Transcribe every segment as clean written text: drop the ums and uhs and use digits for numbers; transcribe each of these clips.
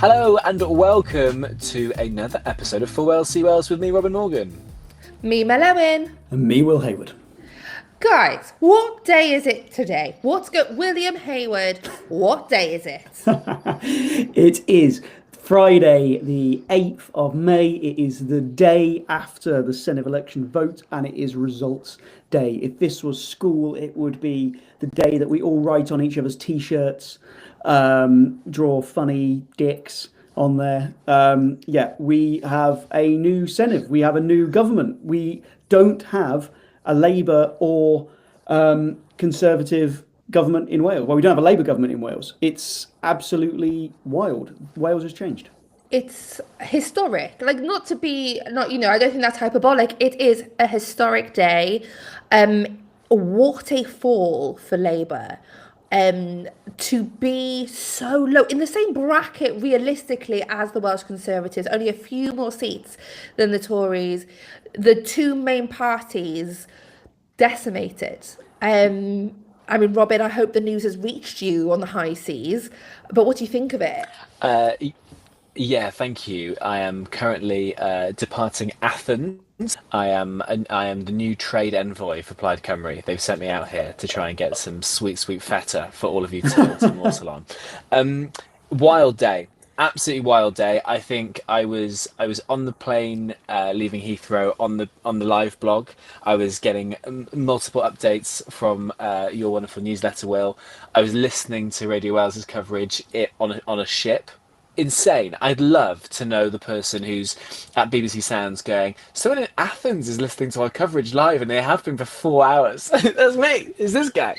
Hello and welcome to another episode of For Wales See Wales with me, Robin Morgan. Me, Owen. And me, Will Hayward. Guys, what day is it today? William Hayward, what day is it? It is Friday, the 8th of May. It is the day after the Senedd election vote, and it is results day. If this was school, it would be the day that we all write on each other's t-shirts, draw funny dicks on there. We have a new Senedd. We have a new government. We don't have a Labour or Conservative government in Wales. Well, we don't have a Labour government in Wales. It's absolutely wild. Wales has changed. It's historic. I don't think that's hyperbolic. It is a historic day. What a fall for Labour. To be so low in the same bracket realistically as the Welsh Conservatives, only a few more seats than the Tories, the two main parties decimated. Robin, I hope the news has reached you on the high seas, but what do you think of it? Yeah, thank you. I am currently departing Athens. I am the new trade envoy for Plaid Cymru. They've sent me out here to try and get some sweet feta for all of you to morsel on. Wild day, absolutely wild day. I think I was on the plane leaving Heathrow on the live blog. I was getting multiple updates from your wonderful newsletter, Will. I was listening to Radio Wales's coverage on a ship. Insane. I'd love to know the person who's at BBC Sounds going, someone in Athens is listening to our coverage live and they have been for 4 hours. That's me. Is this guy?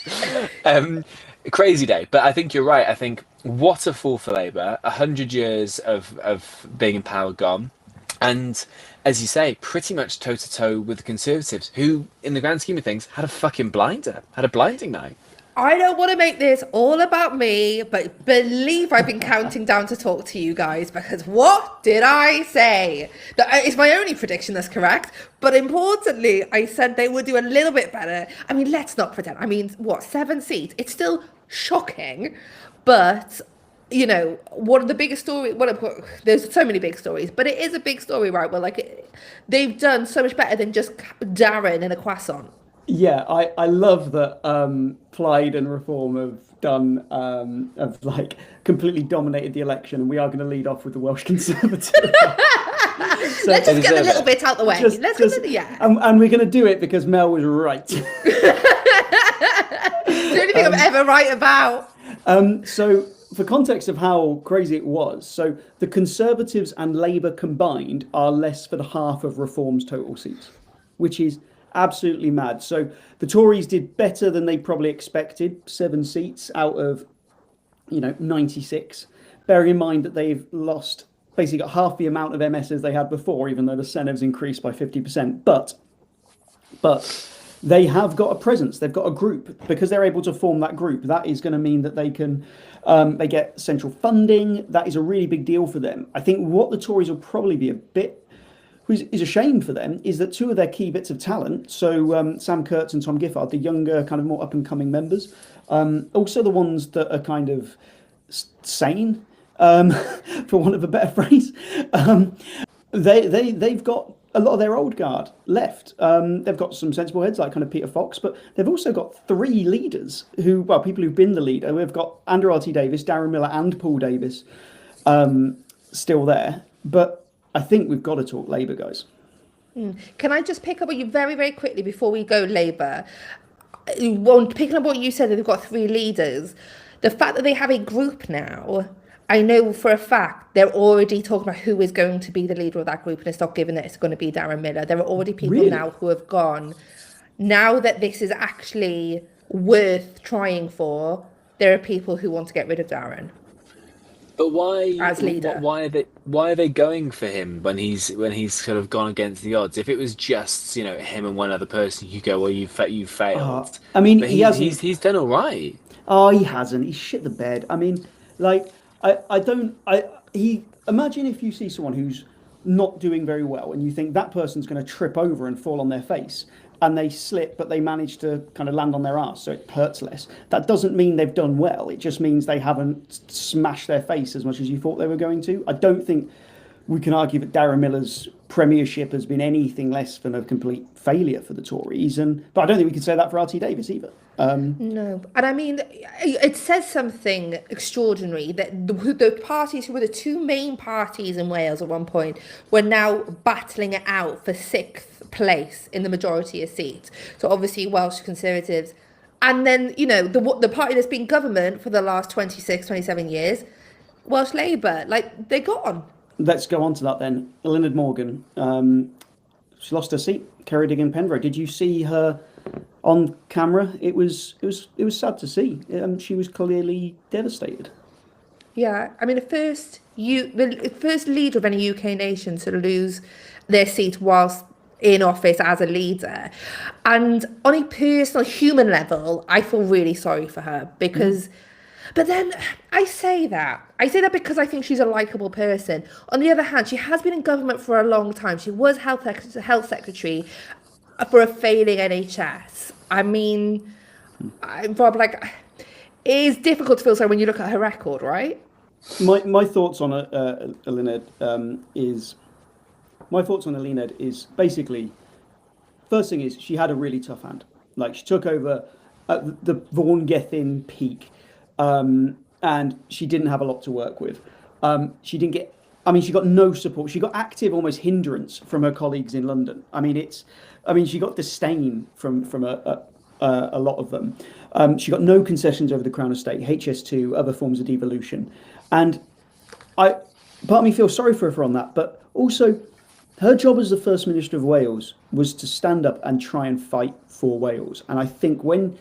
Crazy day. But I think you're right. I think what a fall for Labour. 100 years of being in power gone. And as you say, pretty much toe to toe with the Conservatives, who in the grand scheme of things had a blinding night. I don't want to make this all about me, but believe I've been counting down to talk to you guys, because what did I say? It's my only prediction that's correct, but importantly, I said they would do a little bit better. Let's not pretend. 7 seats? It's still shocking, but one of the biggest stories, there's so many big stories, but it is a big story, right? Well, they've done so much better than just Darren in a croissant. Yeah, I love that Plaid and Reform have done completely dominated the election, and we are going to lead off with the Welsh Conservative. Let's just get a little bit out the way. And we're going to do it because Mel was right. The only thing I'm ever right about. So for context of how crazy it was, so the Conservatives and Labour combined are less than half of Reform's total seats, which is absolutely mad. So the Tories did better than they probably expected, 7 seats out of 96. Bearing in mind that they've lost basically got half the amount of MSs they had before, even though the Senev's increased by 50%. But they have got a presence. They've got a group. Because they're able to form that group, that is going to mean that they can they get central funding. That is a really big deal for them. I think what the Tories will probably be a bit is a shame for them is that 2 of their key bits of talent, so Sam Kurtz and Tom Giffard, the younger, kind of more up-and-coming members, also the ones that are kind of sane, for want of a better phrase, they've got a lot of their old guard left. They've got some sensible heads like kind of Peter Fox, but they've also got 3 leaders people who've been the leader. We've got Andrew R.T. Davis, Darren Miller and Paul Davis still there, but I think we've got to talk Labour, guys. Can I just pick up on you very, very quickly before we go Labour? Picking up what you said, that they've got 3 leaders. The fact that they have a group now, I know for a fact they're already talking about who is going to be the leader of that group, and it's not given that it's going to be Darren Miller. There are already people now who have gone, now that this is actually worth trying for, there are people who want to get rid of Darren. But why, as leader, why are they going for him when he's sort of gone against the odds? If it was just him and one other person, you go, well, you failed. He's done all right. Oh, he hasn't. He's shit the bed. Imagine if you see someone who's not doing very well and you think that person's going to trip over and fall on their face. and they slip, but they manage to kind of land on their arse, so it hurts less. That doesn't mean they've done well. It just means they haven't smashed their face as much as you thought they were going to. I don't think we can argue that Darren Miller's premiership has been anything less than a complete failure for the Tories, but I don't think we can say that for RT Davies either. No, and I mean, it says something extraordinary that the parties who were the two main parties in Wales at one point were now battling it out for sixth place in the majority of seats. So obviously Welsh Conservatives, and then, you know, the party that's been government for the last 26, 27 years, Welsh Labour, like, they're gone. Let's go on to that then. Eluned Morgan, she lost her seat, Ceredigion-Penfro. Did you see her on camera? It was sad to see. She was clearly devastated. Yeah, I mean, the first leader of any UK nation to lose their seat whilst in office as a leader. And on a personal human level, I feel really sorry for her because but then I say that because I think she's a likable person. On the other hand, she has been in government for a long time. She was health secretary for a failing NHS. I mean, Rob, like, it is difficult to feel sorry when you look at her record, right? My thoughts on Eluned is basically, first thing is she had a really tough hand. Like, she took over at the Vaughan Gethin peak, and she didn't have a lot to work with. She got no support. She got active, almost hindrance from her colleagues in London. She got disdain from a lot of them. She got no concessions over the Crown Estate, HS2, other forms of devolution. And part of me feels sorry for her on that, but also her job as the First Minister of Wales was to stand up and try and fight for Wales. And I think when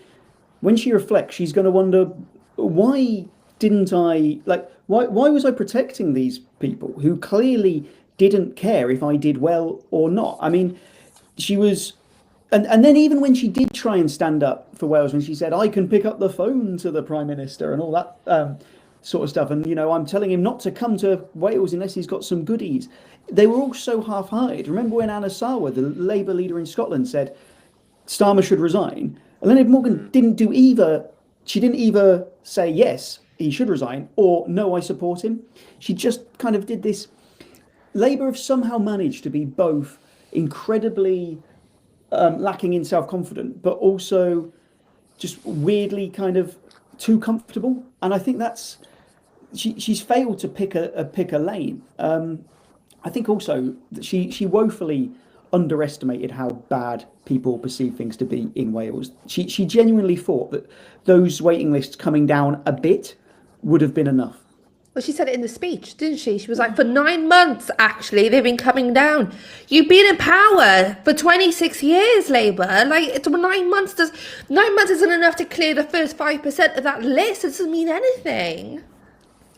she reflects, she's going to wonder, why was I protecting these people who clearly didn't care if I did well or not? I mean, she was, and then even when she did try and stand up for Wales, when she said, I can pick up the phone to the Prime Minister and all that sort of stuff, and, you know, I'm telling him not to come to Wales unless he's got some goodies. They were all so half-hearted. Remember when Anna Sarwar, the Labour leader in Scotland, said Starmer should resign? Eluned Morgan didn't do either. She didn't either say, yes, he should resign, or no, I support him. She just kind of did this. Labour have somehow managed to be both incredibly lacking in self-confidence, but also just weirdly kind of too comfortable. And I think that's, she's failed to pick a lane. I think also that she woefully underestimated how bad people perceive things to be in Wales. She genuinely thought that those waiting lists coming down a bit would have been enough. Well, she said it in the speech, didn't she? She was like, for 9 months, actually, they've been coming down. You've been in power for 26 years, Labour. Like, it's 9 months. 9 months isn't enough to clear the first 5% of that list. It doesn't mean anything.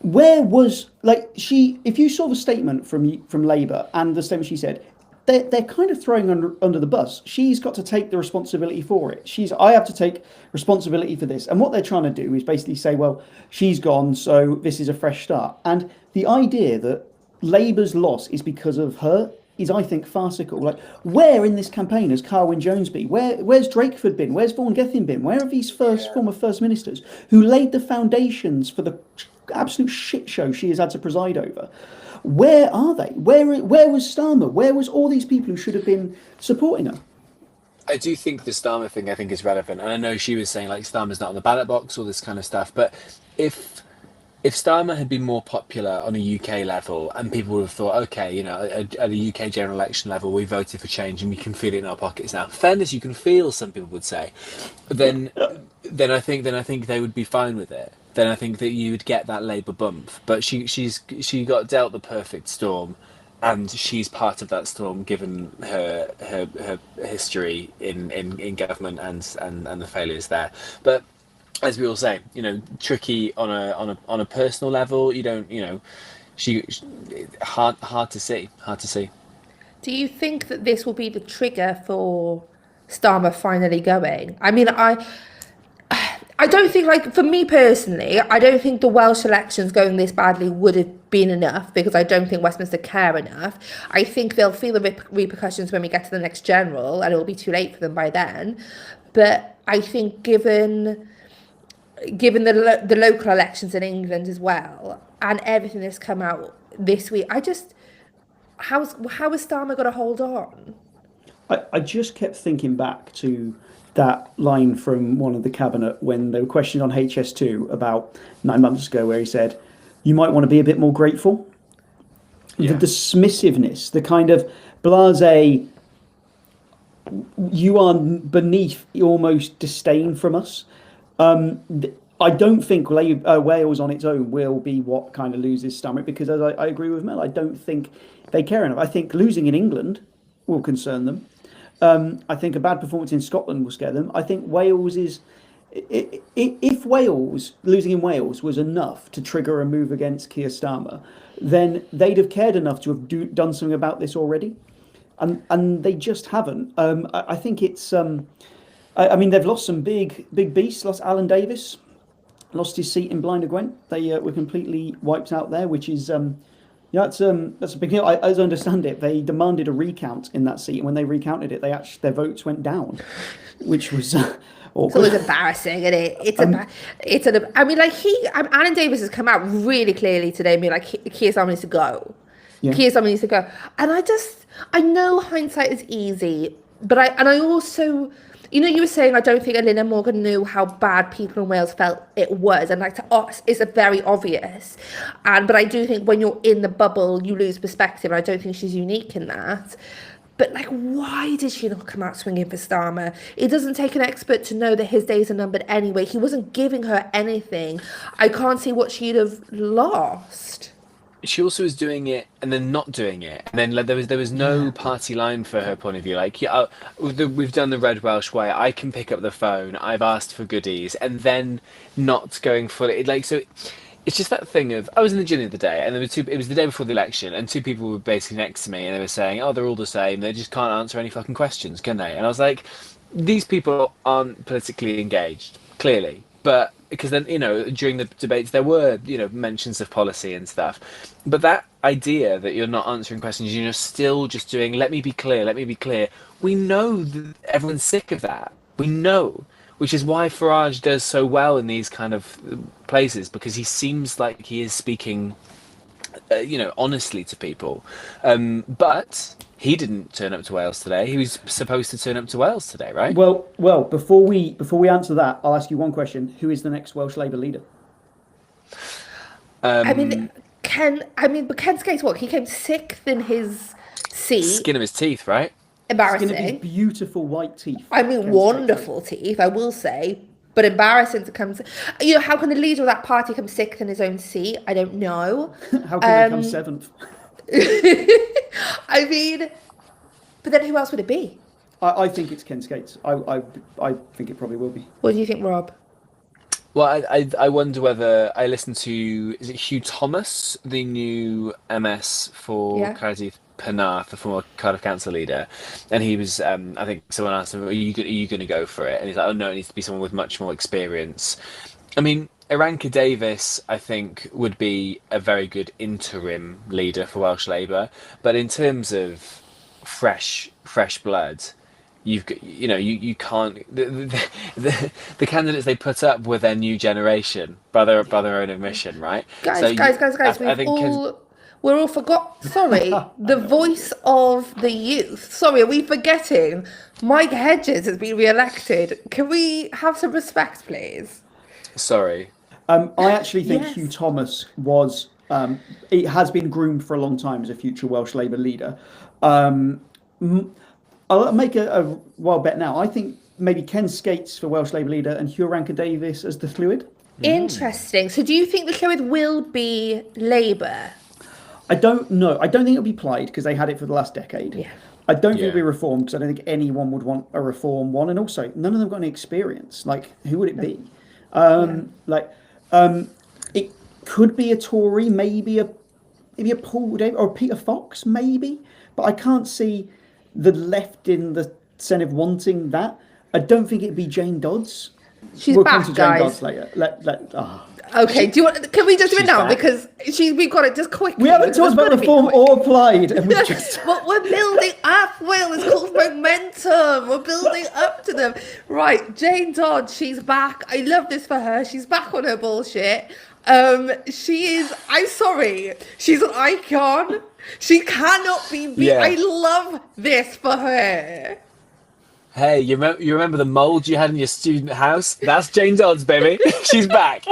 Where was, like, if you saw the statement from Labour and the statement she said, they're kind of throwing under the bus. She's got to take the responsibility for it. I have to take responsibility for this. And what they're trying to do is basically say, well, she's gone, so this is a fresh start. And the idea that Labour's loss is because of her is, I think, farcical. Like, where in this campaign has Carwyn Jones been? Where's Drakeford been? Where's Vaughan Gethin been? Where have these former First Ministers who laid the foundations for the absolute shit show she has had to preside over? Where are they? Where was Starmer? Where was all these people who should have been supporting her? I do think the Starmer thing, I think, is relevant. And I know she was saying, like, Starmer's not on the ballot box, all this kind of stuff. But if Starmer had been more popular on a UK level and people would have thought, okay, you know, at a UK general election level, we voted for change and we can feel it in our pockets now. Fairness, you can feel, some people would say. Then I think they would be fine with it. Then I think that you would get that Labour bump. But she got dealt the perfect storm, and she's part of that storm given her history in government and the failures there. But as we all say, you know, tricky on a personal level. You don't, you know, hard to see. Do you think that this will be the trigger for Starmer finally going? I mean, I don't think, like, for me personally, I don't think the Welsh elections going this badly would have been enough, because I don't think Westminster care enough. I think they'll feel the repercussions when we get to the next general, and it'll be too late for them by then. But I think given the local elections in England as well, and everything that's come out this week, how is Starmer going to hold on? I just kept thinking back to that line from one of the cabinet when they were questioned on HS2 about 9 months ago, where he said, "You might want to be a bit more grateful." Yeah. The dismissiveness, the kind of blasé, you are beneath, almost disdain from us. I don't think Wales on its own will be what kind of loses Starmer, because as I agree with Mel, I don't think they care enough. I think losing in England will concern them. I think a bad performance in Scotland will scare them. I think Wales is, if losing in Wales was enough to trigger a move against Keir Starmer, then they'd have cared enough to have done something about this already, and they just haven't. I think it's. I mean, they've lost some big beasts. Lost Alan Davis, lost his seat in Blind of Gwent. They were completely wiped out there, which is. Yeah, that's a big deal. As I understand it, they demanded a recount in that seat, and when they recounted it, their votes went down, which was awkward. It's always embarrassing, isn't it? I mean, like Alan Davis has come out really clearly today, being like, Keir Starmer needs to go. Yeah. Keir Starmer needs to go, and I know hindsight is easy, but I also. You know, you were saying, I don't think Eluned Morgan knew how bad people in Wales felt it was. And like, to us, it's very obvious. But I do think when you're in the bubble, you lose perspective. And I don't think she's unique in that. But like, why did she not come out swinging for Starmer? It doesn't take an expert to know that his days are numbered anyway. He wasn't giving her anything. I can't see what she'd have lost. She also was doing it and then not doing it, and then there was no party line for her point of view. Like, yeah, we've done the Red Welsh way. I can pick up the phone. I've asked for goodies, and then not going for it. Like, so it's just that thing of, I was in the gym the other day, and there were two. It was the day before the election, and two people were basically next to me, and they were saying, "Oh, they're all the same. They just can't answer any fucking questions, can they?" And I was like, these people aren't politically engaged, clearly. But because then, you know, during the debates, there were, you know, mentions of policy and stuff. But that idea that you're not answering questions, you're still just doing, let me be clear. We know that everyone's sick of that. We know, which is why Farage does so well in these kind of places, because he seems like he is speaking, you know, honestly to people. But he didn't turn up to Wales today. He was supposed to turn up to Wales today, right? Well. Before we answer that, I'll ask you one question: who is the next Welsh Labour leader? But Ken Skates, what? He came sixth in his seat. Skin of his teeth, right? Embarrassing. Skin of his beautiful white teeth. I mean, wonderful teeth, I will say. But embarrassing to come. You know, how can the leader of that party come sixth in his own seat? I don't know. How can they come seventh? I mean, but then who else would it be? I think it's Ken Skates. I think it probably will be. What do you think, Rob? Well, I wonder whether I listened to, is it Hugh Thomas, the new MS for Cardiff Penarth, the former Cardiff Council leader, and he was, I think someone asked him, are you going to go for it? And he's like, oh no, it needs to be someone with much more experience. I mean, Iranka Davis, I think, would be a very good interim leader for Welsh Labour, but in terms of fresh blood, you can't. The candidates they put up were their new generation, by their own admission, right? Guys, we're all forgot. Sorry, the voice of the youth. Sorry, are we forgetting? Mike Hedges has been re-elected. Can we have some respect, please? Sorry. I actually think Hugh Thomas was. It has been groomed for a long time as a future Welsh Labour leader. I'll make a wild bet now. I think maybe Ken Skates for Welsh Labour leader and Iranka Davis as the Eluned. Interesting. So do you think the Eluned will be Labour? I don't know. I don't think it'll be Plaid because they had it for the last decade. Yeah. I don't think it'll be reformed because I don't think anyone would want a reform one. And also, none of them got any experience. Like, who would it be? It could be a Tory, maybe a Paul Davis or a Peter Fox, maybe. But I can't see the left in the Senedd wanting that. I don't think it'd be Jane Dodds. She's We'll come back, to Jane guys. Dodds later. Okay, do you want? Can we just do it She's now? back. Because we've got it just quickly. We haven't because talked it's about gotta be reform quick. or Plaid, and we've just. But we're building up, Will. It's called momentum. We're building up to them. Right, Jane Dodd, she's back. I love this for her. She's back on her bullshit. She is, I'm sorry, she's an icon. She cannot be beat. Yeah. I love this for her. Hey, you remember the mold you had in your student house? That's Jane Dodds, baby. She's back.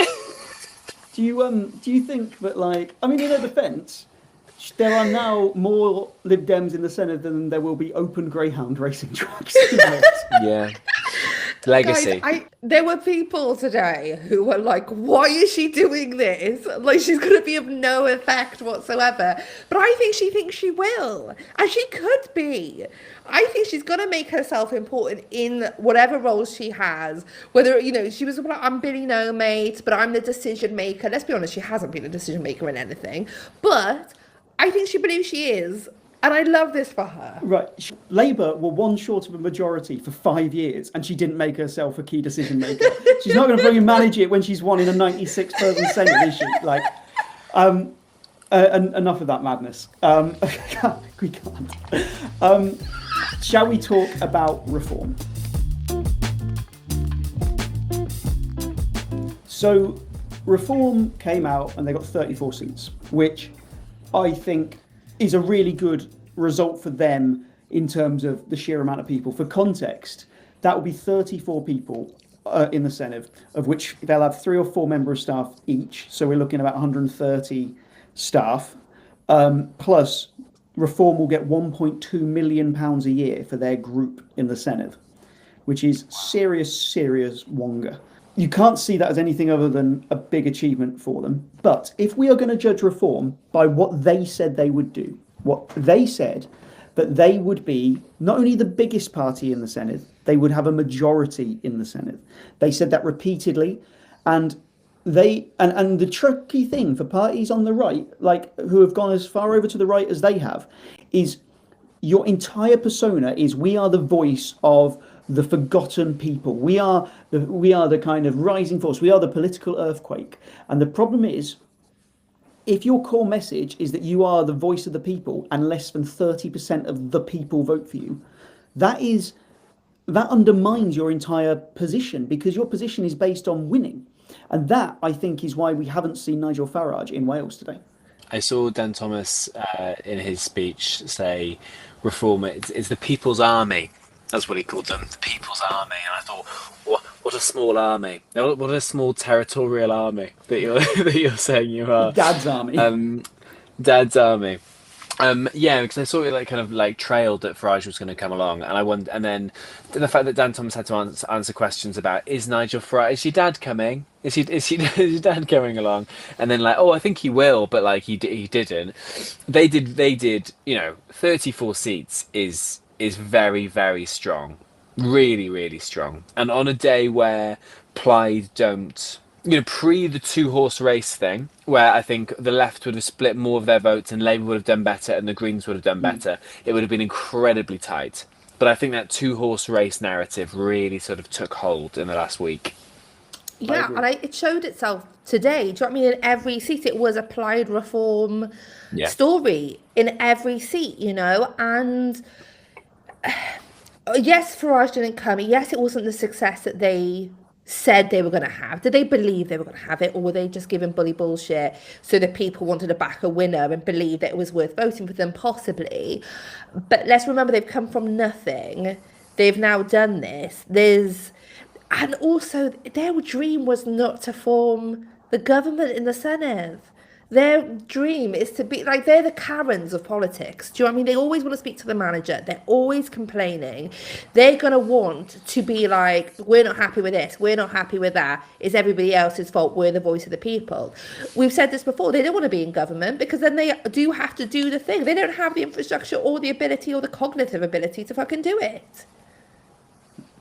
Do you think that, like, I mean, in her defence, there are now more Lib Dems in the Senedd than there will be open greyhound racing tracks. Yeah. Legacy. Guys, there were people today who were like, why is she doing this? Like, she's going to be of no effect whatsoever. But I think she thinks she will. And she could be. I think she's going to make herself important in whatever roles she has. Whether, she was like, I'm Billy No Mate, but I'm the decision maker. Let's be honest, she hasn't been a decision maker in anything. But I think she believes she is. And I love this for her. Right. Labour were one short of a majority for 5 years, and she didn't make herself a key decision maker. She's not going to fucking manage it when she's won in a 96-person Senate, is she? Like, enough of that madness. We can't. Shall we talk about reform? So, reform came out, and they got 34 seats, which I think is a really good result for them in terms of the sheer amount of people. For context, that will be 34 people in the Senedd, of which they'll have 3 or 4 members of staff each. So we're looking at about 130 staff. Plus, Reform will get £1.2 million a year for their group in the Senedd, which is serious wonga. You can't see that as anything other than a big achievement for them. But if we are going to judge Reform by what they said they would do, what they said that they would be not only the biggest party in the Senedd, they would have a majority in the Senedd. They said that repeatedly, and the tricky thing for parties on the right, like who have gone as far over to the right as they have, is your entire persona is we are the voice of the forgotten people. We are the kind of rising force. We are the political earthquake. And the problem is, if your core message is that you are the voice of the people and less than 30% of the people vote for you, that undermines your entire position, because your position is based on winning. And that, I think, is why we haven't seen Nigel Farage in Wales today. I saw Dan Thomas in his speech say Reform is the People's Army. That's what he called them, the People's Army. And I thought, what a small army. What a small territorial army that you're saying you are. Dad's army. Dad's army. Yeah, because I saw it like trailed that Farage was going to come along, and I wondered, and then the fact that Dan Thomas had to answer questions about is Nigel Farage, is your dad coming? Is your dad coming along? And then I think he will, but he didn't. They did. 34 seats is very, very strong, really, really strong, and on a day where Plaid don't. Pre the 2-horse race thing, where I think the left would have split more of their votes and Labour would have done better and the Greens would have done better, it would have been incredibly tight. But I think that 2-horse race narrative really sort of took hold in the last week. Yeah, and it showed itself today. Do you know what I mean? In every seat, it was a Plaid Reform story in every seat, and yes, Farage didn't come. Yes, it wasn't the success that they said they were going to have. Did they believe they were going to have it, or were they just giving bully bullshit so that people wanted to back a winner and believe that it was worth voting for them? Possibly. But let's remember, they've come from nothing. They've now done this. And also their dream was not to form the government in the Senedd. Their dream is to be they're the Karens of politics. Do you know what I mean? They always want to speak to the manager. They're always complaining. They're going to want to be we're not happy with this. We're not happy with that. It's everybody else's fault. We're the voice of the people. We've said this before. They don't want to be in government because then they do have to do the thing. They don't have the infrastructure or the ability or the cognitive ability to fucking do it.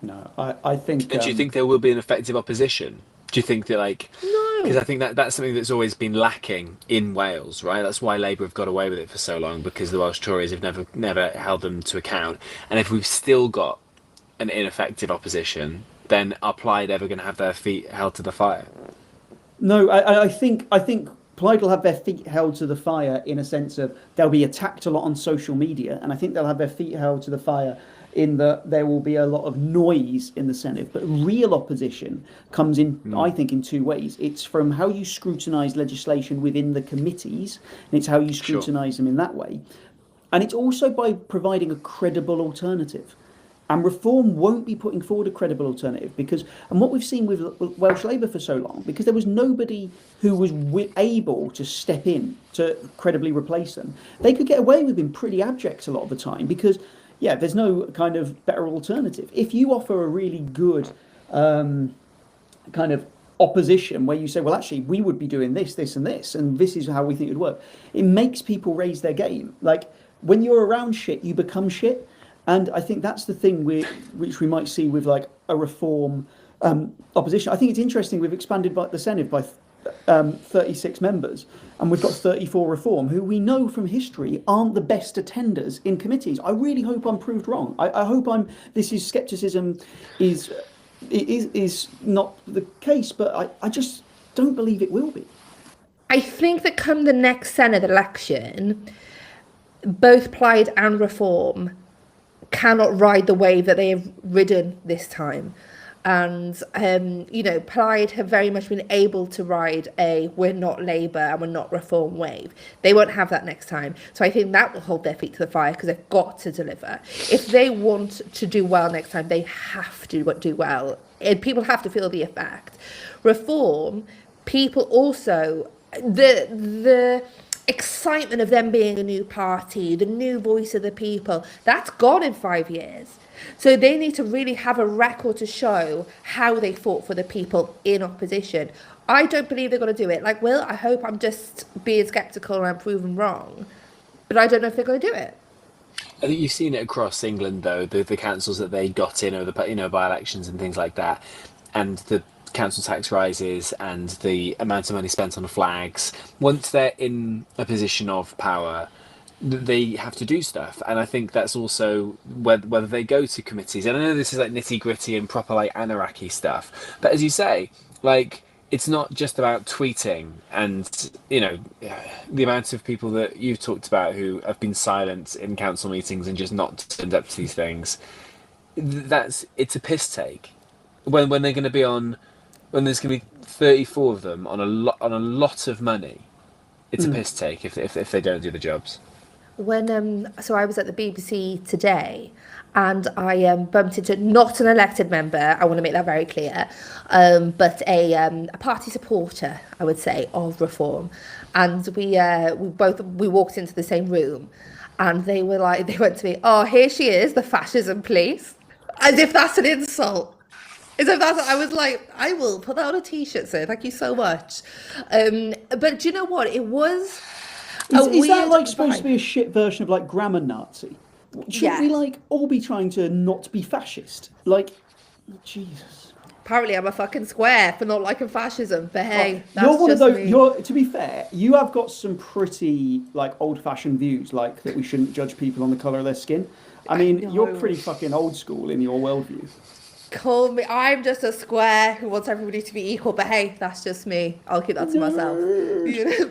No, I think... And do you think there will be an effective opposition? Do you think that No. Because I think that's something that's always been lacking in Wales, right? That's why Labour have got away with it for so long, because the Welsh Tories have never held them to account. And if we've still got an ineffective opposition, then are Plaid ever going to have their feet held to the fire? No, I think Plaid will have their feet held to the fire in a sense of they'll be attacked a lot on social media, and I think they'll have their feet held to the fire in that there will be a lot of noise in the Senedd. But real opposition comes in, I think, in two ways. It's from how you scrutinise legislation within the committees, and it's how you scrutinise them in that way. And it's also by providing a credible alternative. And Reform won't be putting forward a credible alternative because, and what we've seen with Welsh Labour for so long, because there was nobody who was able to step in to credibly replace them, they could get away with being pretty abject a lot of the time because, yeah, there's no kind of better alternative. If you offer a really good kind of opposition where you say, well, actually, we would be doing this, this, and this, and this is how we think it would work, it makes people raise their game. Like, when you're around shit, you become shit. And I think that's the thing which we might see with like a Reform opposition. I think it's interesting we've expanded the Senedd by 36 members, and we've got 34 Reform, who we know from history aren't the best attenders in committees. I really hope I'm proved wrong. I hope this is scepticism is not the case, but I just don't believe it will be. I think that come the next Senedd election, both Plaid and Reform cannot ride the wave that they have ridden this time. And, Plaid have very much been able to ride we're not Labour and we're not Reform wave. They won't have that next time. So I think that will hold their feet to the fire because they've got to deliver. If they want to do well next time, they have to do well. And people have to feel the effect. Reform, people also, the excitement of them being a new party, the new voice of the people, that's gone in 5 years. So they need to really have a record to show how they fought for the people in opposition. I don't believe they're going to do it. Like, Will, I hope I'm just being sceptical and I'm proven wrong. But I don't know if they're going to do it. I think you've seen it across England, though, the councils that they got in over the by-elections and things like that, and the council tax rises and the amount of money spent on flags. Once they're in a position of power, they have to do stuff, and I think that's also whether they go to committees. And I know this is like nitty gritty and proper like anarchy stuff, but as you say, like, it's not just about tweeting and the amount of people that you've talked about who have been silent in council meetings and just not turned up to these things. It's a piss take when they're going to be on. When there's going to be 34 of them on a lot of money, it's a piss take if they don't do the jobs. So I was at the BBC today, and I bumped into not an elected member. I want to make that very clear, but a party supporter, I would say, of Reform, and we walked into the same room, and they went to me, "Oh, here she is, the fascism police," as if that's an insult. I was like, I will put that on a t-shirt, sir. Thank you so much. But do you know what? It was Is that like supposed to be a shit version of like grammar Nazi? Shouldn't we all be trying to not be fascist? Like, Jesus. Apparently, I'm a fucking square for not liking fascism. But hey, that's you're one just of those. me. To be fair, you have got some pretty like old-fashioned views, like that we shouldn't judge people on the colour of their skin. I mean, you're pretty fucking old school in your worldview. Call me. I'm just a square who wants everybody to be equal. But hey, that's just me. I'll keep that to myself.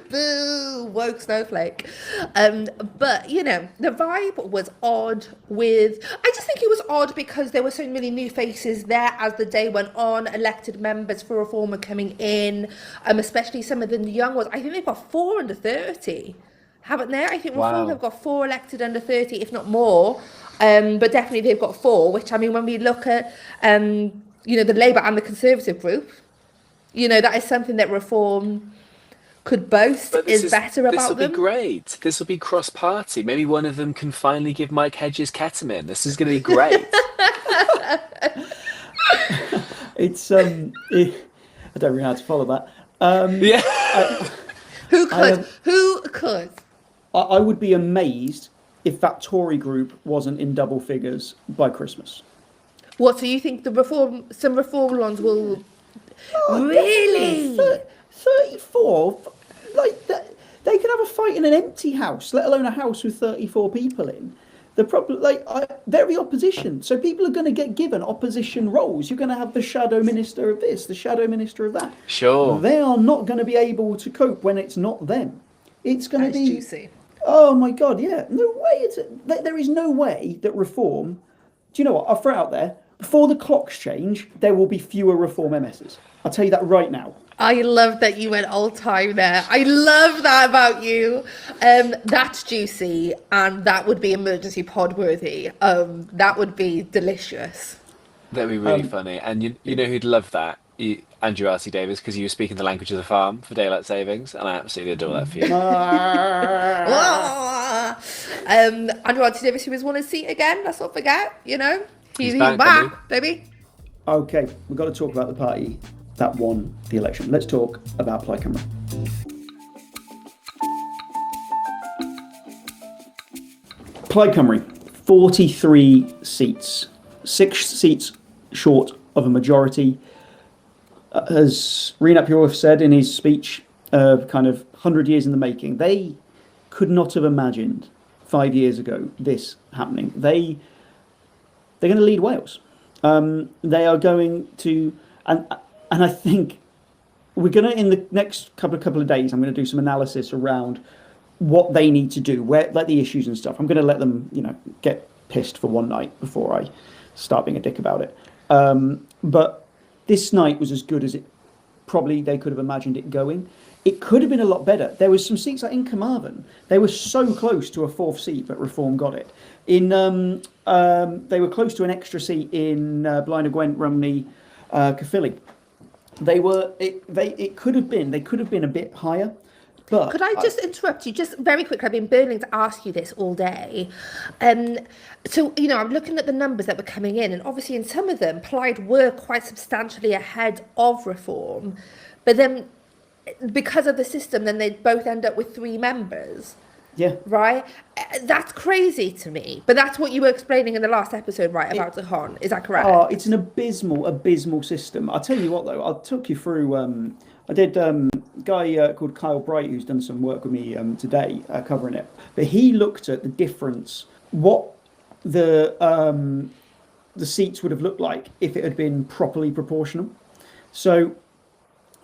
Boo, woke snowflake. But the vibe was odd. I just think it was odd because there were so many new faces there as the day went on. Elected members for Reform are coming in, especially some of the young ones. I think they've got 4 under 30. Haven't they? I think Reform have got 4 elected under 30, if not more. But definitely they've got 4, which, I mean, when we look at, the Labour and the Conservative group, that is something that Reform could boast is better about them. This will be great. This will be cross-party. Maybe one of them can finally give Mike Hedges ketamine. This is going to be great. It's, I don't really know how to follow that. Who could? Who could? I would be amazed if that Tory group wasn't in double figures by Christmas. What, so you think some Reform ones will... Really? 34? Like, they could have a fight in an empty house, let alone a house with 34 people in. The problem, they're the opposition, so people are going to get given opposition roles. You're going to have the shadow minister of this, the shadow minister of that. Sure. They are not going to be able to cope when it's not them. It's going to be juicy. Oh my God, yeah. No way. There is no way that reform. Do you know what? I'll throw it out there. Before the clocks change, there will be fewer reform MSs. I'll tell you that right now. I love that you went all time there. I love that about you. That's juicy, and that would be emergency pod worthy. That would be delicious. That'd be really funny. And you know who'd love that? Andrew R.C. Davis, because you were speaking the language of the farm for daylight savings, and I absolutely adore that for you. Andrew R.T. Davis, who was won his seat again. Let's not forget. He's back, baby. Okay, we've got to talk about the party that won the election. Let's talk about Plaid Cymru. Plaid Cymru, 43 seats, 6 seats short of a majority. As Rhunicorn said in his speech, kind of 100 years in the making, they could not have imagined 5 years ago this happening. They're going to lead Wales. They are going to, and I think we're going to, in the next couple of days, I'm going to do some analysis around what they need to do, the issues and stuff. I'm going to let them, get pissed for one night before I start being a dick about it. But this night was as good as it probably they could have imagined it going. It could have been a lot better. There was some seats like in Carmarthen. They were so close to a 4th seat, but Reform got it. They were close to an extra seat in Blaenau Gwent, Rumney, Caerphilly. They could have been a bit higher. But could I just interrupt you just very quickly? I've been burning to ask you this all day. So, I'm looking at the numbers that were coming in, and obviously in some of them, Plaid were quite substantially ahead of Reform. But then, because of the system, then they'd both end up with 3 members. Yeah. Right? That's crazy to me. But that's what you were explaining in the last episode, right, about the Hon. Is that correct? Oh, it's an abysmal system. I'll tell you what, though. I'll talk you through... I did a guy called Kyle Bright, who's done some work with me today covering it. But he looked at the difference, what the seats would have looked like if it had been properly proportional. So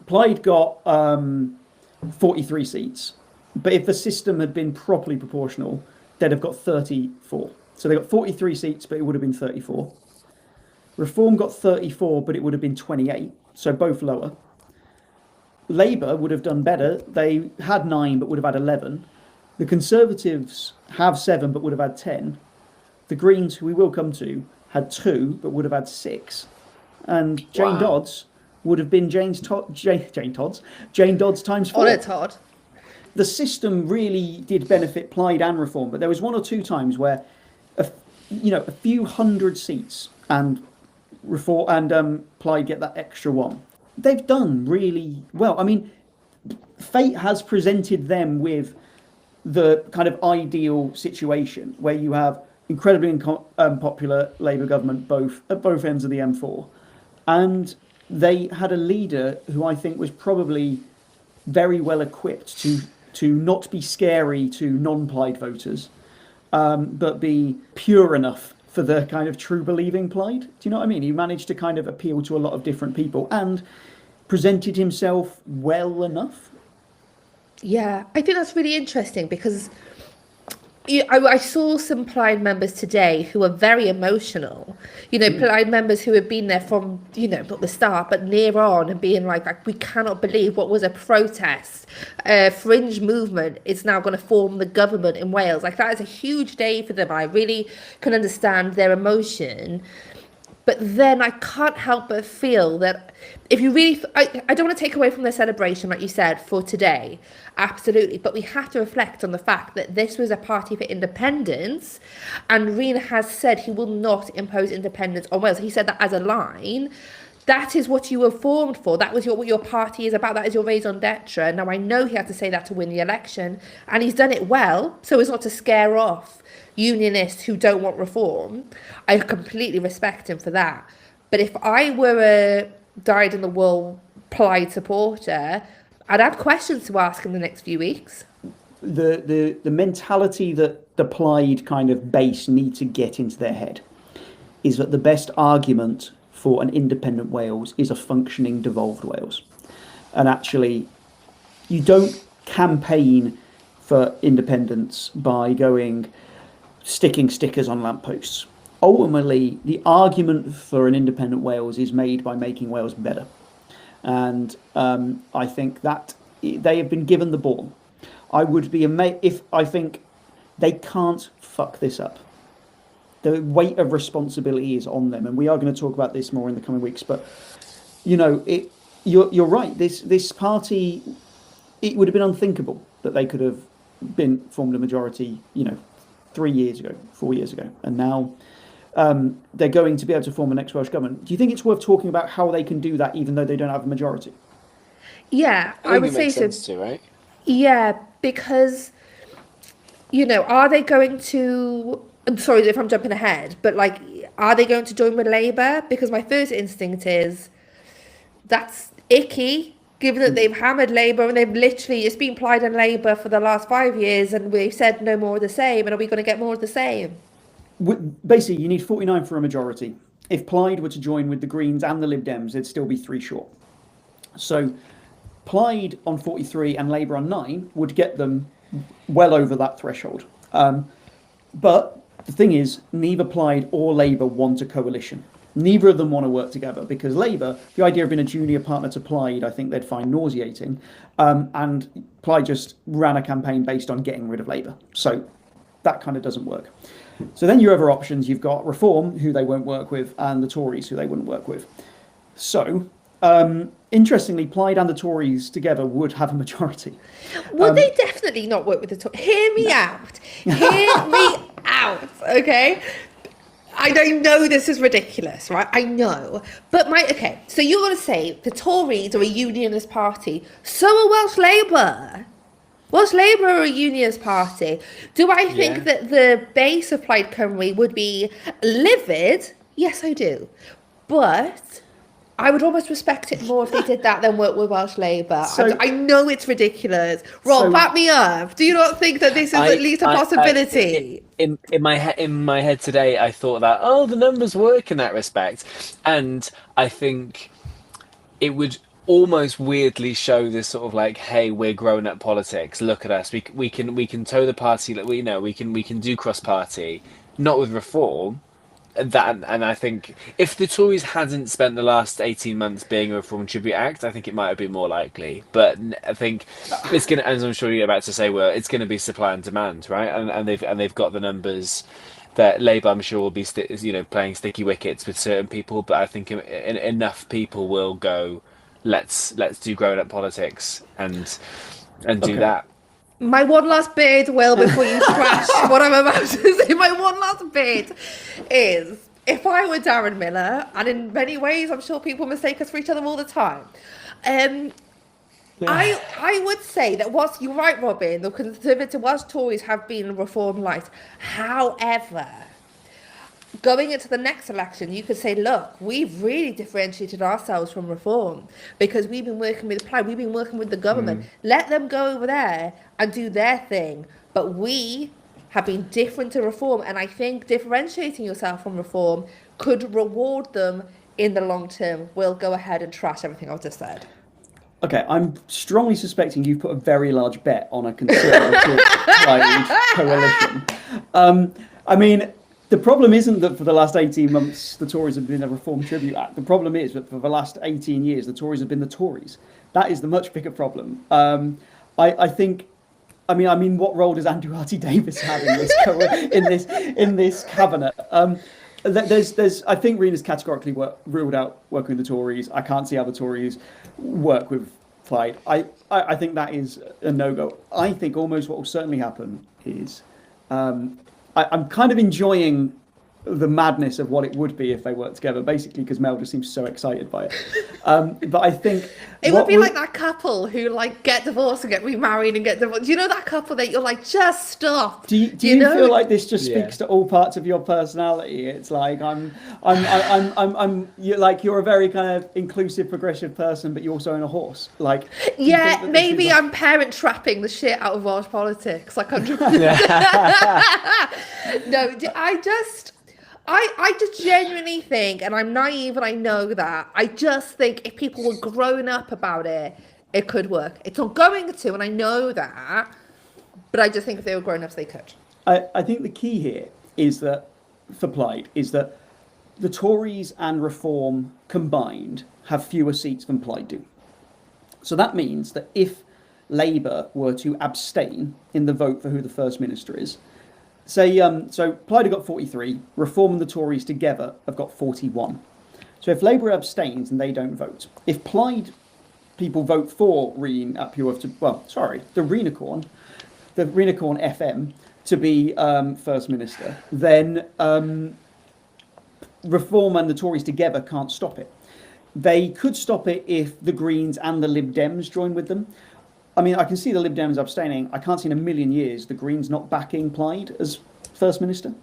Plaid got 43 seats. But if the system had been properly proportional, they'd have got 34. So they got 43 seats, but it would have been 34. Reform got 34, but it would have been 28. So both lower. Labour would have done better. They had 9, but would have had 11. The Conservatives have 7, but would have had 10. The Greens, who we will come to, had 2, but would have had 6. And Jane Dodds would have been Jane Dodds times 4. On it, Todd. The system really did benefit Plaid and Reform, but there was 1 or 2 times where, a few hundred seats and Reform and Plaid get that extra 1. They've done really well. I mean, fate has presented them with the kind of ideal situation where you have incredibly unpopular Labour government at both ends of the M4, and they had a leader who I think was probably very well equipped to not be scary to non-Plaid voters, but be pure enough for the kind of true believing Plaid. Do you know what I mean? He managed to kind of appeal to a lot of different people and presented himself well enough. Yeah, I think that's really interesting because I saw some Plaid members today who are very emotional. Plaid members who have been there from, not the start, but near on, and being like we cannot believe what was a protest, fringe movement is now going to form the government in Wales. Like, that is a huge day for them. I really can understand their emotion. But then I can't help but feel that if you really... I don't want to take away from the celebration, like you said, for today. Absolutely. But we have to reflect on the fact that this was a party for independence. And Rhun has said he will not impose independence on Wales. He said that as a line. That is what you were formed for. That was what your party is about. That is your raison d'etre. Now, I know he had to say that to win the election. And he's done it well. So it's not to scare off unionists who don't want reform. I completely respect him for that. But if I were a dyed-in-the-wool Plaid supporter, I'd have questions to ask in the next few weeks. The mentality that the Plaid kind of base need to get into their head is that the best argument for an independent Wales is a functioning devolved Wales. And actually, you don't campaign for independence by sticking stickers on lampposts. Ultimately, the argument for an independent Wales is made by making Wales better. And I think that they have been given the ball. I would be amazed if I think they can't fuck this up. The weight of responsibility is on them, and we are going to talk about this more in the coming weeks. But you're right. This party, it would have been unthinkable that they could have been formed a majority, 3 years ago, 4 years ago, and now they're going to be able to form a next Welsh government. Do you think it's worth talking about how they can do that, even though they don't have a majority? Yeah, I would say so. Sense to, right? Yeah, because are they going to? I'm sorry if I'm jumping ahead, but are they going to join with Labour? Because my first instinct is that's icky, given that they've hammered Labour and it's been Plaid and Labour for the last 5 years, and we've said no more of the same. And are we going to get more of the same? Basically, you need 49 for a majority. If Plaid were to join with the Greens and the Lib Dems, they'd still be 3 short. So Plaid on 43 and Labour on 9 would get them well over that threshold. But the thing is, neither Plaid or Labour want a coalition. Neither of them want to work together because Labour, the idea of being a junior partner to Plaid, I think they'd find nauseating. And Plaid just ran a campaign based on getting rid of Labour. So that kind of doesn't work. So then your other options, you've got Reform, who they won't work with, and the Tories, who they wouldn't work with. So, interestingly, Plaid and the Tories together would have a majority. Would they definitely not work with the Tories? Hear me out. Hear me out, okay? I know this is ridiculous, right? I know. But so you're going to say the Tories are a unionist party. So are Welsh Labour. Welsh Labour are a unionist party. Do I think that the base of Plaid Cymru would be livid? Yes, I do. But I would almost respect it more if they did that than work with Welsh Labour. So, I know it's ridiculous. Rob, back me up. Do you not think that this is at least a possibility? In my head today, I thought that the numbers work in that respect, and I think it would almost weirdly show this sort of hey, we're grown up politics. Look at us. We can toe the party. We can do cross party, not with Reform. And I think if the Tories hadn't spent the last 18 months being a Reform Tribute Act, I think it might have been more likely. But I think it's going to, as I'm sure you're about to say, well, it's going to be supply and demand, right? And they've got the numbers that Labour, I'm sure, will be playing sticky wickets with certain people. But I think enough people will go, let's do grown up politics and do that. My one last bit, Will, before you trash what I'm about to say, my one last bit is, if I were Darren Miller, and in many ways I'm sure people mistake us for each other all the time, I would say that whilst you're right, Robin, the Conservative Welsh Tories have been Reform light. However, going into the next election, you could say, look, we've really differentiated ourselves from Reform because we've been working with Plaid, we've been working with the government. Let them go over there and do their thing. But we have been different to Reform. And I think differentiating yourself from Reform could reward them in the long term. We'll go ahead and trash everything I've just said. Okay, I'm strongly suspecting you've put a very large bet on a Conservative coalition. I mean, the problem isn't that for the last 18 months the Tories have been a Reform Tribute Act. The problem is that for the last 18 years the Tories have been the Tories. That is the much bigger problem. I think. I mean, what role does Andrew Harty-Davis have in this cabinet? There's. I think Rhunicorn categorically ruled out working with the Tories. I can't see how the Tories work with Plaid. I think that is a no-go. I think almost what will certainly happen is I'm kind of enjoying the madness of what it would be if they worked together, basically because Mel just seems so excited by it. But I think it would be like that couple who like get divorced and get remarried and get divorced. Do you know that couple that you're like, just stop? Do you feel like this just speaks to all parts of your personality? It's like you're a very kind of inclusive, progressive person, but you're also in a horse. Like, yeah, maybe I'm parent trapping the shit out of Welsh politics. Like, I'm just... No, I just genuinely think, and I'm naive and I know that, I just think if people were grown up about it, it could work. It's not going to, and I know that, but I just think if they were grown ups, they could. I think the key here is that, for Plaid, is that the Tories and Reform combined have fewer seats than Plaid do. So that means that if Labour were to abstain in the vote for who the First Minister is, say, so Plaid have got 43, Reform and the Tories together have got 41. So if Labour abstains and they don't vote, if Plaid people vote for the Rhunicorn FM to be First Minister, then Reform and the Tories together can't stop it. They could stop it if the Greens and the Lib Dems join with them. I mean, I can see the Lib Dems abstaining. I can't see in a million years the Greens not backing Plaid as First Minister.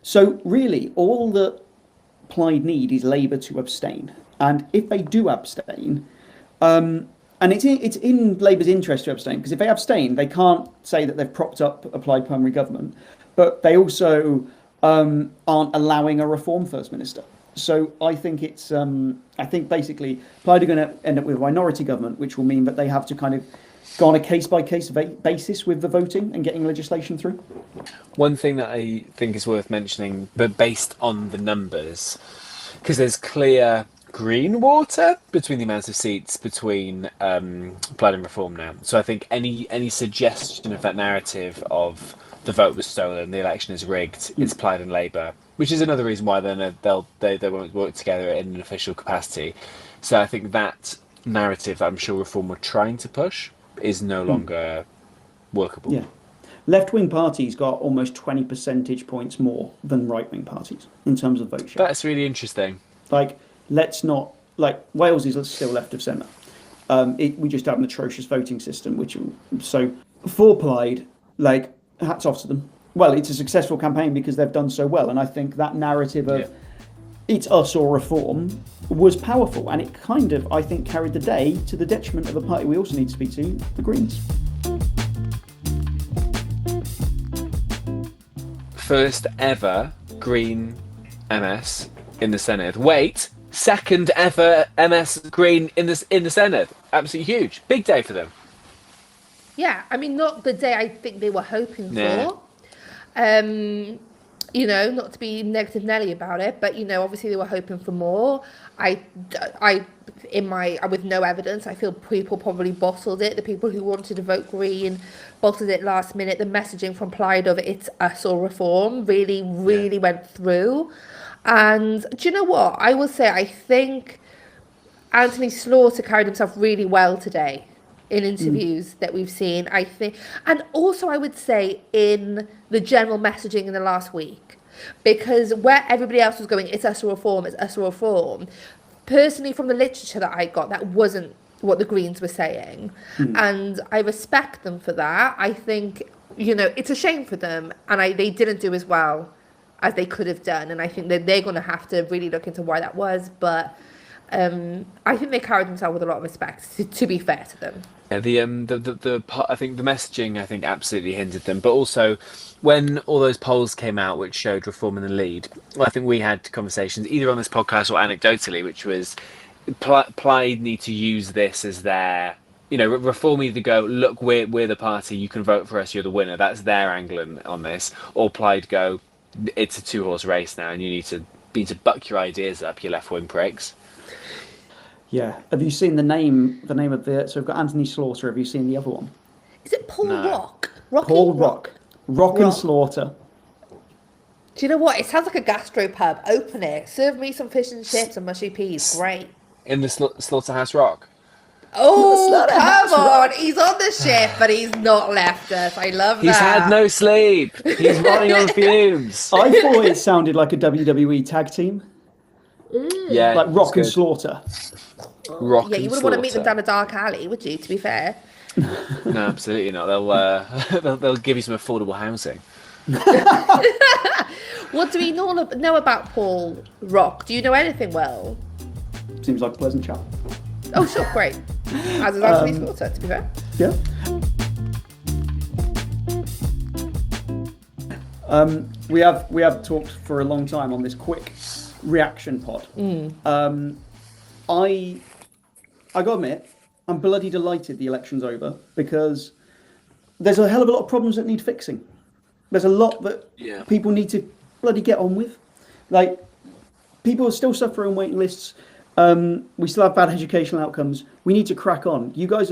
So really, all that Plaid need is Labour to abstain. And if they do abstain, and it's in Labour's interest to abstain, because if they abstain, they can't say that they've propped up a Plaid primary government, but they also aren't allowing a Reform First Minister. So I think basically Plaid are going to end up with a minority government, which will mean that they have to kind of go on a case-by-case basis with the voting and getting legislation through. One thing that I think is worth mentioning, but based on the numbers, because there's clear green water between the amount of seats between Plaid and Reform now. So I think any suggestion of that narrative of the vote was stolen, the election is rigged, it's Plaid and Labour, which is another reason why then they won't work together in an official capacity. So I think that narrative that I'm sure Reform were trying to push is no longer workable. Yeah. Left-wing parties got almost 20 percentage points more than right-wing parties in terms of vote share. That's really interesting. Like, Wales is still left of centre. We just have an atrocious voting system, so for Plaid, like, hats off to them. Well, it's a successful campaign because they've done so well, and I think that narrative of it's us or Reform was powerful, and it kind of, I think, carried the day to the detriment of a party we also need to speak to, the Greens. First ever Green MS in the Senedd. Wait, second ever MS Green in the Senedd. Absolutely huge. Big day for them. Yeah, I mean, not the day I think they were hoping for. Not to be negative Nelly about it, but obviously they were hoping for more. With no evidence, I feel people probably bottled it. The people who wanted to vote Green bottled it last minute. The messaging from Plaid of it's us or Reform really went through. And do you know what? I will say, I think Anthony Slaughter carried himself really well today in interviews that we've seen, I think. And also, I would say, in the general messaging in the last week. Because where everybody else was going, it's us or Reform, it's us or Reform. Personally, from the literature that I got, that wasn't what the Greens were saying. And I respect them for that. I think, it's a shame for them. And they didn't do as well as they could have done. And I think that they're going to have to really look into why that was. But I think they carried themselves with a lot of respect, to be fair to them. Yeah, I think the messaging, absolutely hindered them. But also, when all those polls came out which showed Reform in the lead, I think we had conversations either on this podcast or anecdotally, which was Plaid need to use this as their, Reform either go, look, we're the party, you can vote for us, you're the winner. That's their angle on this. Or Plaid go, it's a 2-horse race now, and you need to buck your ideas up, you left-wing pricks. Yeah. Have you seen the name of the? So we've got Anthony Slaughter. Have you seen the other one? Is it Paul Rock? Paul Rock. Rock and Slaughter. Do you know what? It sounds like a gastropub. Open it. Serve me some fish and chips and mushy peas. Great. In the Slaughterhouse Rock? Oh, come on. He's on the ship, but he's not left us. I love that. He's had no sleep. He's running on fumes. I thought it sounded like a WWE tag team. Yeah, Like Rock and Slaughter. Rock Yeah, you and wouldn't want to meet them Slaughter. down a dark alley, would you, to be fair? No, absolutely not. They'll give you some affordable housing. What do we know about Paul Rock? Do you know anything, Will? Seems like a pleasant chap. Oh, sure, great. As is Anthony Slaughter, to be fair. Yeah. We have talked for a long time on this quick reaction pod. I gotta admit, I'm bloody delighted the election's over, because there's a hell of a lot of problems that need fixing. There's a lot that people need to bloody get on with. Like, people are still suffering waiting lists. We still have bad educational outcomes. We need to crack on. You guys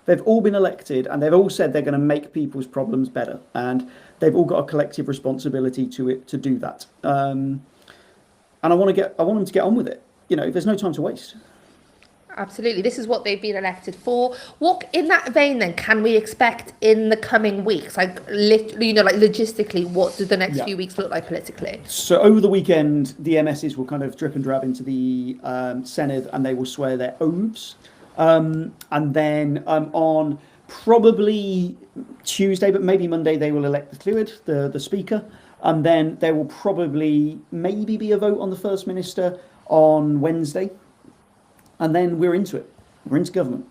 they've all been elected, and they've all said they're going to make people's problems better, and they've all got a collective responsibility to do that. And I want them to get on with it. You know, there's no time to waste. Absolutely. This is what they've been elected for. What, in that vein, then, can we expect in the coming weeks? Like, logistically, what do the next few weeks look like politically? So over the weekend, the MSs will kind of drip and drab into the Senedd, and they will swear their oaths. And then on probably Tuesday, but maybe Monday, they will elect the Eluned, the speaker. And then there will probably maybe be a vote on the First Minister on Wednesday. And then we're into it. We're into government.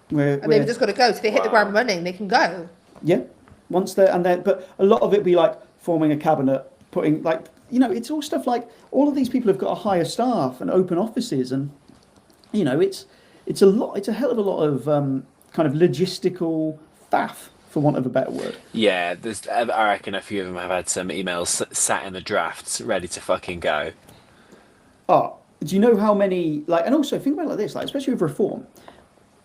They've just got to go. So they hit the ground running, they can go. Yeah. Once but a lot of it be like forming a cabinet, putting like, you know, it's all stuff like all of these people have got to hire staff and open offices, and you know, it's a hell of a lot of kind of logistical faff, for want of a better word. Yeah, I reckon a few of them have had some emails sat in the drafts, ready to fucking go. Oh, do you know how many, like, and also think about it like this, like, especially with reform,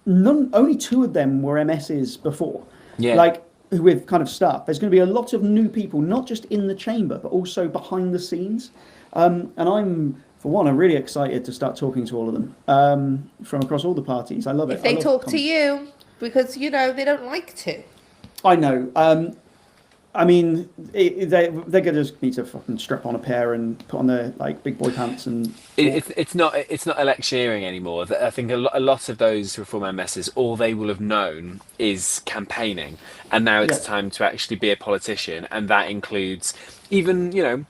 only 2 of them were MSs before. Yeah. Like, with kind of staff. There's going to be a lot of new people, not just in the chamber, but also behind the scenes. And I'm really excited to start talking to all of them from across all the parties. I love it. If they talk to you, because, you know, they don't like to. I know. I mean, they're gonna just need to fucking strap on a pair and put on their like big boy pants and. It's not electioneering anymore. I think a lot of those reform MSs, all they will have known is campaigning, and now it's time to actually be a politician, and that includes even, you know,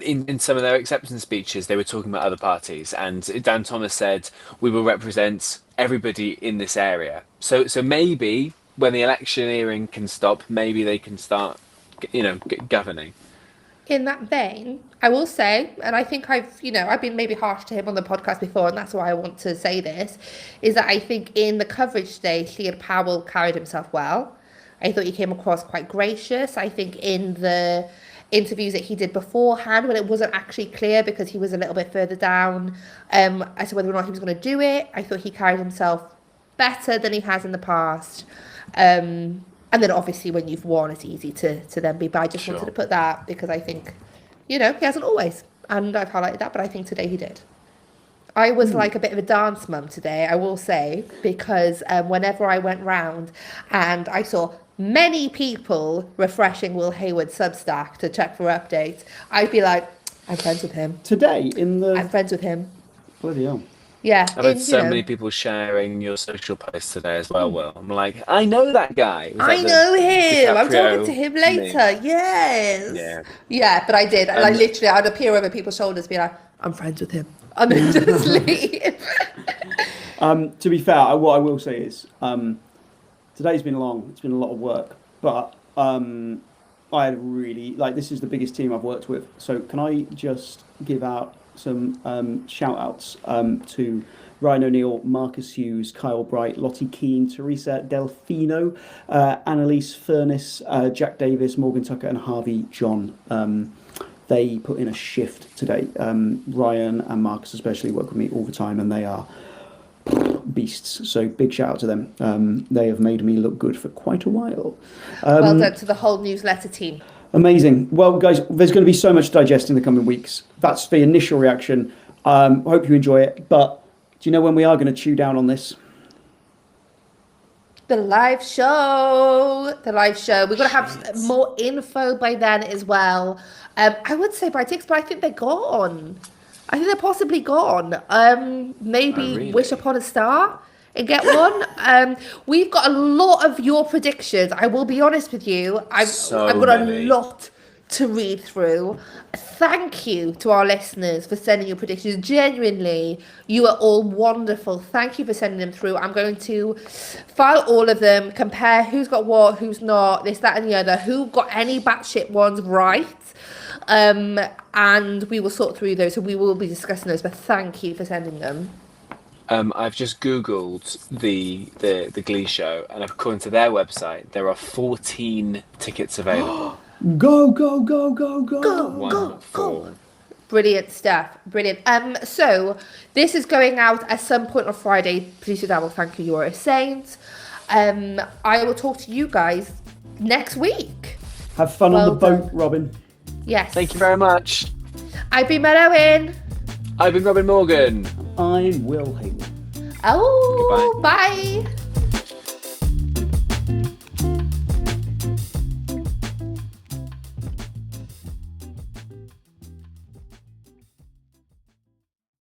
in some of their acceptance speeches, they were talking about other parties, and Dan Thomas said, "We will represent everybody in this area." So maybe when the electioneering can stop, maybe they can start, you know, governing. In that vein, I will say, and I think I've been maybe harsh to him on the podcast before, and that's why I want to say this, is that I think in the coverage today, Llyr Powell carried himself well. I thought he came across quite gracious. I think in the interviews that he did beforehand, when it wasn't actually clear because he was a little bit further down as to whether or not he was going to do it, I thought he carried himself better than he has in the past. And then obviously when you've won, it's easy to then be, but I just wanted to put that because I think, you know, he hasn't always, and I've highlighted that, but I think today he did. I was like a bit of a dance mum today, I will say, because whenever I went round and I saw many people refreshing Will Hayward Substack to check for updates, I'd be like, I'm friends with him. Today I'm friends with him. Bloody hell. Yeah. I've had so many people sharing your social posts today as well, Will. I'm like, I know that guy. I know him. I'm talking to him later. Meme. Yes. Yeah. Yeah, but I did. And I literally, I'd appear over people's shoulders, be like, I'm friends with him. And then just leave. To be fair, what I will say is, today's been long. It's been a lot of work, but I had really, like, this is the biggest team I've worked with. So can I just give out some shout outs to Ryan O'Neill, Marcus Hughes, Kyle Bright, Lottie Keane, Teresa Delfino, Annalise Furness, Jack Davis, Morgan Tucker, and Harvey John. They put in a shift today. Ryan and Marcus especially work with me all the time, and they are beasts. So big shout out to them. They have made me look good for quite a while. Well done to the whole newsletter team. Amazing. Well, guys, there's going to be so much to digest in the coming weeks. That's the initial reaction. I hope you enjoy it. But do you know when we are going to chew down on this? The live show. The live show. We're going to have more info by then as well. I would say by ticks, but I think they're gone. I think they're possibly gone. Maybe Oh, really? wish upon a star and get one. We've got a lot of your predictions. I will be honest with you. I've got many. a lot to read through. Thank you to our listeners for sending your predictions. Genuinely, you are all wonderful. Thank you for sending them through. I'm going to file all of them, compare who's got what, who's not, this, that, and the other, who got any batshit ones right. And we will sort through those, so we will be discussing those. But thank you for sending them. I've just Googled the Glee show, and according to their website, there are 14 tickets available. Go, go, go, go, go. Go. Brilliant stuff. Brilliant. So this is going out at some point on Friday. Producer Dabble, thank you. You are a saint. I will talk to you guys next week. Have fun on the boat, Robin. Yes. Thank you very much. I've been Matt Owen. I've been Robin Morgan. I'm Will Hayward. Oh, bye.